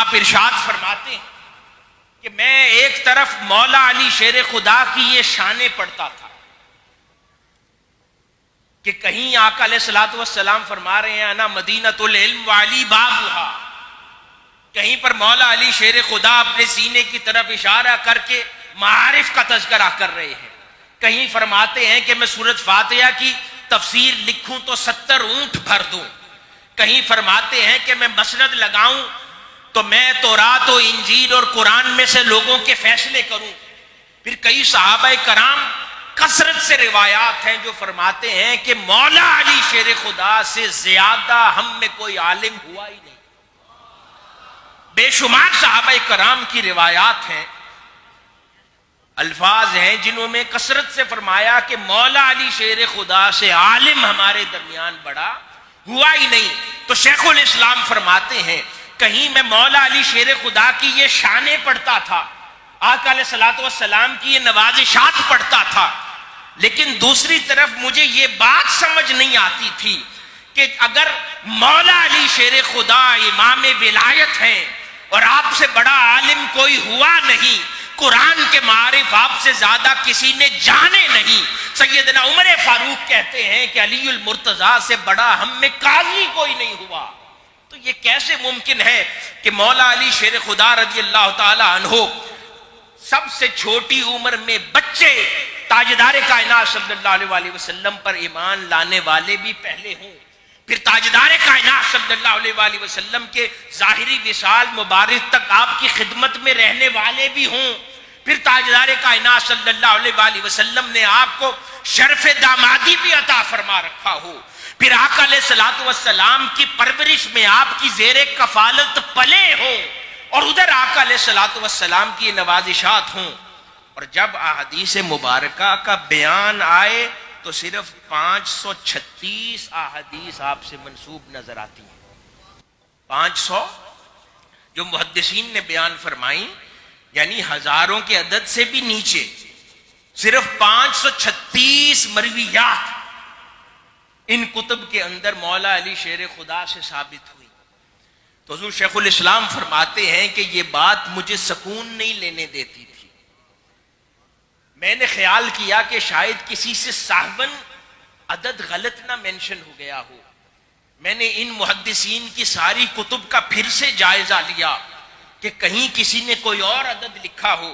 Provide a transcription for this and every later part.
آپ ارشاد فرماتے ہیں کہ میں ایک طرف مولا علی شیر خدا کی یہ شانیں پڑھتا تھا کہ کہیں آقا علیہ الصلوۃ والسلام فرما رہے ہیں انا مدینۃ العلم وعلی بابھا، کہیں پر مولا علی شیر خدا اپنے سینے کی طرف اشارہ کر کے معارف کا تذکرہ کر رہے ہیں، کہیں فرماتے ہیں کہ میں سورۃ فاتحہ کی تفسیر لکھوں تو 70 اونٹ بھر دوں، کہیں فرماتے ہیں کہ میں مسند لگاؤں تو میں تورات و انجیل اور قرآن میں سے لوگوں کے فیصلے کروں۔ پھر کئی صحابہ کرام کثرت سے روایات ہیں جو فرماتے ہیں کہ مولا علی شیر خدا سے زیادہ ہم میں کوئی عالم ہوا ہی نہیں۔ بے شمار صحابہ کرام کی روایات ہیں، الفاظ ہیں جنہوں میں کثرت سے فرمایا کہ مولا علی شیر خدا سے عالم ہمارے درمیان بڑا ہوا ہی نہیں۔ تو شیخ الاسلام فرماتے ہیں کہیں میں مولا علی شیر خدا کی یہ شانیں پڑھتا تھا، آقا علیہ الصلوۃ والسلام کی یہ نوازشات پڑھتا تھا، لیکن دوسری طرف مجھے یہ بات سمجھ نہیں آتی تھی کہ اگر مولا علی شیر خدا امام ولایت ہیں اور آپ سے بڑا عالم کوئی ہوا نہیں، قرآن کے معارف آپ سے زیادہ کسی نے جانے نہیں، سیدنا عمر فاروق کہتے ہیں کہ علی المرتضیٰ سے بڑا ہم میں قاضی کوئی نہیں ہوا، تو یہ کیسے ممکن ہے کہ مولا علی شیر خدا رضی اللہ تعالی عنہ سب سے چھوٹی عمر میں بچے تاجدار کائنات صلی اللہ علیہ وسلم پر ایمان لانے والے بھی پہلے ہوں، پھر تاجدار کائنات صلی اللہ علیہ وسلم کے ظاہری وصال مبارک تک آپ کی خدمت میں رہنے والے بھی ہوں، پھر تاجدار کائنات صلی اللہ علیہ وسلم نے آپ کو شرف دامادی بھی عطا فرما رکھا ہو، پھر آقا علیہ الصلوۃ والسلام کی پرورش میں آپ کی زیر کفالت پلے ہوں، اور ادھر آقا علیہ الصلوۃ والسلام کی نوازشات ہوں، اور جب احادیث مبارکہ کا بیان آئے تو صرف 536 احادیث آپ سے منسوب نظر آتی ہیں۔ 500 جو محدثین نے بیان فرمائی، یعنی ہزاروں کے عدد سے بھی نیچے، صرف 536 مرویات ان کتب کے اندر مولا علی شیر خدا سے ثابت ہوئی۔ تو حضور شیخ الاسلام فرماتے ہیں کہ یہ بات مجھے سکون نہیں لینے دیتی تھی، میں نے خیال کیا کہ شاید کسی سے سہون عدد غلط نہ مینشن ہو گیا ہو، میں نے ان محدثین کی ساری کتب کا پھر سے جائزہ لیا کہ کہیں کسی نے کوئی اور عدد لکھا ہو،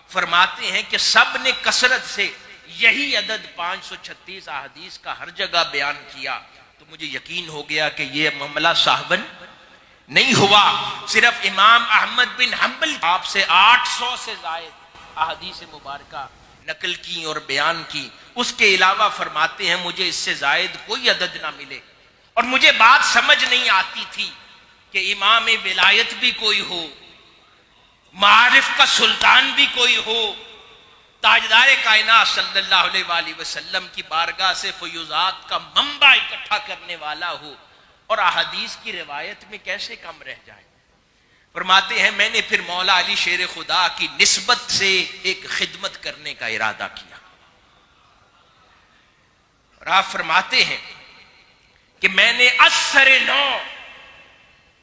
فرماتے ہیں کہ سب نے کثرت سے یہی عدد 536 احادیث کا ہر جگہ بیان کیا، تو مجھے یقین ہو گیا کہ یہ معاملہ سہون نہیں ہوا۔ صرف امام احمد بن حنبل آپ سے 800 سے زائد احادیث مبارکہ نقل کی اور بیان کی، اس کے علاوہ فرماتے ہیں مجھے اس سے زائد کوئی عدد نہ ملے، اور مجھے بات سمجھ نہیں آتی تھی کہ امام ولایت بھی کوئی ہو، معارف کا سلطان بھی کوئی ہو، تاجدار کائنات صلی اللہ علیہ وسلم کی بارگاہ سے فیوزات کا منبع اکٹھا کرنے والا ہو، اور احادیث کی روایت میں کیسے کم رہ جائے۔ فرماتے ہیں میں نے پھر مولا علی شیر خدا کی نسبت سے ایک خدمت کرنے کا ارادہ کیا، اور آپ فرماتے ہیں کہ میں نے اثر نو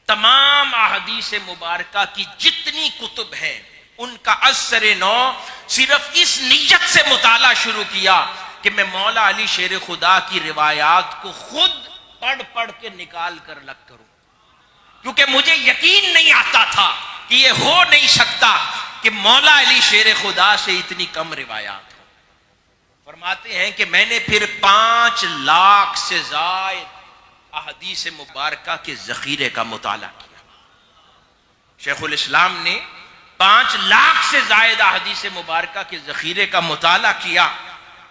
تمام احادیث مبارکہ کی جتنی کتب ہیں ان کا اثر نو صرف اس نیت سے مطالعہ شروع کیا کہ میں مولا علی شیر خدا کی روایات کو خود پڑھ پڑھ کے نکال کر لگ کروں، کیونکہ مجھے یقین نہیں آتا تھا کہ یہ ہو نہیں سکتا کہ مولا علی شیر خدا سے اتنی کم روایات ہوں۔ فرماتے ہیں کہ میں نے پھر 5 لاکھ سے زائد احادیث مبارکہ کے ذخیرے کا مطالعہ کیا۔ شیخ الاسلام نے 5 لاکھ سے زائد احادیث مبارکہ کے ذخیرے کا مطالعہ کیا،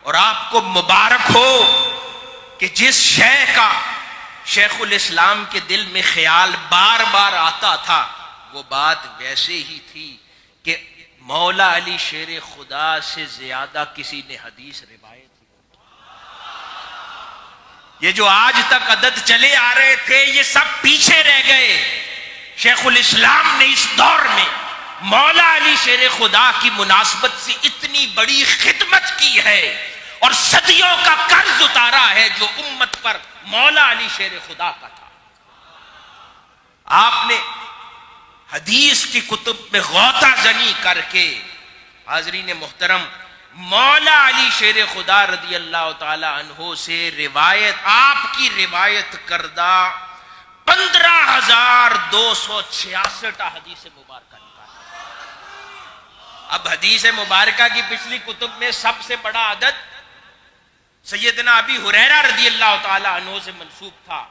اور آپ کو مبارک ہو کہ جس شے کا شیخ الاسلام کے دل میں خیال بار بار آتا تھا وہ بات ویسے ہی تھی کہ مولا علی شیر خدا سے زیادہ کسی نے حدیث روایت کی۔ یہ جو آج تک عدد چلے آ رہے تھے یہ سب پیچھے رہ گئے، شیخ الاسلام نے اس دور میں مولا علی شیر خدا کی مناسبت سے اتنی بڑی خدمت کی ہے اور صدیوں کا قرض اتارا ہے جو امت پر مولا علی شیر خدا کا تھا۔ آپ نے حدیث کی کتب میں غوطہ زنی کر کے حاضرین محترم مولا علی شیر خدا رضی اللہ تعالی عنہ سے روایت، آپ کی روایت کردہ 15,266 احادیث مبارکہ نکالا۔ اب حدیث مبارکہ کی پچھلی کتب میں سب سے بڑا عدد سیدنا ابی ہریرہ رضی اللہ تعالی عنہ سے منسوب تھا،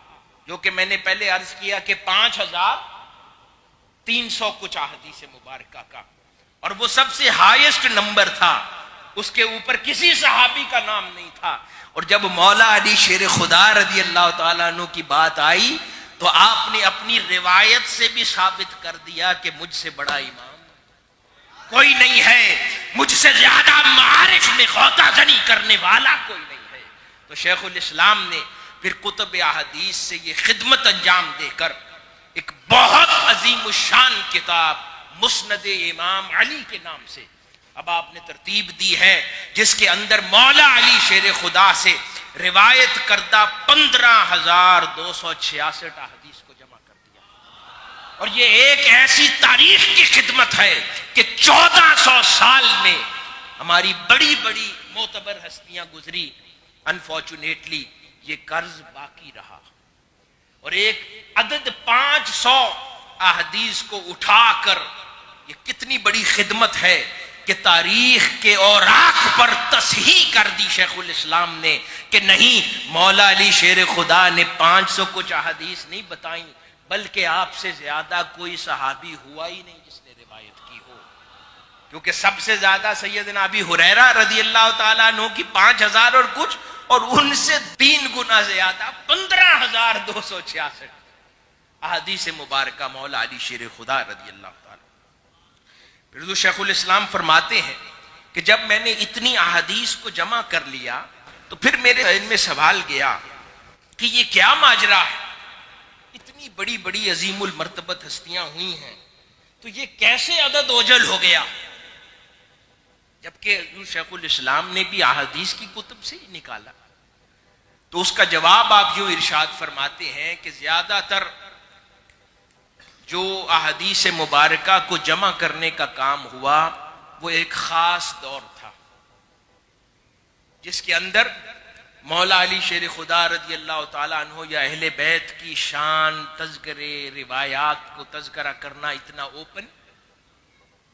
جو کہ میں نے پہلے عرض کیا کہ 5,300 کچھ احادیث مبارکہ کا، اور وہ سب سے ہائیسٹ نمبر تھا، اس کے اوپر کسی صحابی کا نام نہیں تھا۔ اور جب مولا علی شیر خدا رضی اللہ تعالیٰ عنہ کی بات آئی تو آپ نے اپنی روایت سے بھی ثابت کر دیا کہ مجھ سے بڑا امام کوئی نہیں ہے، مجھ سے زیادہ معارف میں غوطہ زنی کرنے والا کوئی نہیں ہے۔ تو شیخ الاسلام نے پھر کتب احادیث سے یہ خدمت انجام دے کر ایک بہت عظیم الشان کتاب مسند امام علی کے نام سے اب آپ نے ترتیب دی ہے، جس کے اندر مولا علی شیر خدا سے روایت کردہ 15,266 احادیث کو جمع کر دیا۔ اور یہ ایک ایسی تاریخ کی خدمت ہے کہ 1400 سال میں ہماری بڑی بڑی معتبر ہستیاں گزری، انفارچونیٹلی یہ قرض باقی رہا۔ اور ایک عدد 500 احادیث کو اٹھا کر یہ کتنی بڑی خدمت ہے کہ تاریخ کے اوراق پر تصحیح کر دی شیخ الاسلام نے کہ نہیں، مولا علی شیر خدا نے 500 کچھ احادیث نہیں بتائیں، بلکہ آپ سے زیادہ کوئی صحابی ہوا ہی نہیں جس نے روایت کی ہو، کیونکہ سب سے زیادہ سیدنا ابی ہریرہ رضی اللہ تعالیٰ عنہ کی 5,000 اور کچھ، اور ان سے 3 گنا زیادہ 15,266 احادیث مبارکہ مولا علی شیر خدا رضی اللہ تعالیٰ۔ پھر شیخ الاسلام فرماتے ہیں کہ جب میں نے اتنی احادیث کو جمع کر لیا تو پھر میرے ذہن میں سوال گیا کہ یہ کیا ماجرا ہے، اتنی بڑی بڑی عظیم المرتبت ہستیاں ہوئی ہیں تو یہ کیسے عدد اوجل ہو گیا، جبکہ شیخ الاسلام نے بھی احادیث کی کتب سے ہی نکالا۔ تو اس کا جواب آپ یوں ارشاد فرماتے ہیں کہ زیادہ تر جو احادیث مبارکہ کو جمع کرنے کا کام ہوا وہ ایک خاص دور تھا، جس کے اندر مولا علی شیر خدا رضی اللہ تعالیٰ عنہ یا اہل بیت کی شان، تذکرے، روایات کو تذکرہ کرنا اتنا اوپن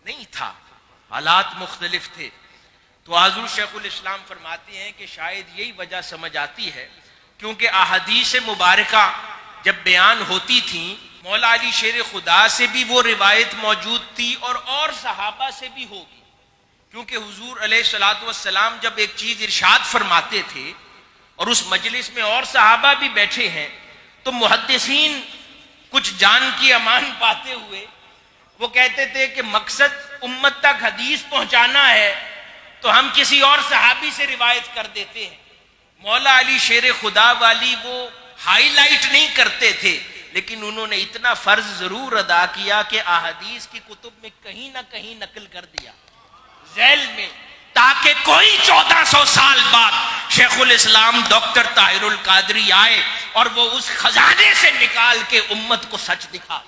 نہیں تھا، حالات مختلف تھے۔ تو حضور شیخ الاسلام فرماتے ہیں کہ شاید یہی وجہ سمجھ آتی ہے کیونکہ احادیث مبارکہ جب بیان ہوتی تھیں، مولا علی شیر خدا سے بھی وہ روایت موجود تھی اور صحابہ سے بھی ہوگی، کیونکہ حضور علیہ الصلوۃ والسلام جب ایک چیز ارشاد فرماتے تھے اور اس مجلس میں اور صحابہ بھی بیٹھے ہیں تو محدثین کچھ جان کی امان پاتے ہوئے وہ کہتے تھے کہ مقصد امت تک حدیث پہنچانا ہے تو ہم کسی اور صحابی سے روایت کر دیتے ہیں۔ مولا علی شیر خدا والی وہ ہائی لائٹ نہیں کرتے تھے، لیکن انہوں نے اتنا فرض ضرور ادا کیا کہ احادیث کی کتب میں کہیں نہ کہیں نقل کر دیا ذیل میں، تاکہ کوئی 1400 سال بعد شیخ الاسلام ڈاکٹر طاہر القادری آئے اور وہ اس خزانے سے نکال کے امت کو سچ دکھا دے۔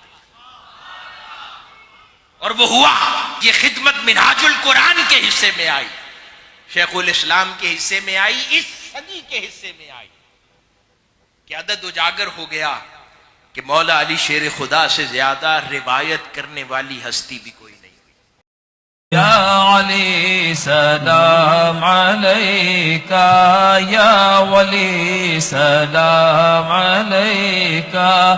اور وہ ہوا، یہ خدمت منہاج القرآن کے حصے میں آئی، شیخ الاسلام کے حصے میں آئی، اس صدی کے حصے میں آئی کہ عدد اجاگر ہو گیا کہ مولا علی شیر خدا سے زیادہ روایت کرنے والی ہستی بھی کوئی نہیں ہوئی۔ یا علی سلام علیکہ، یا ولی سلام علیکہ۔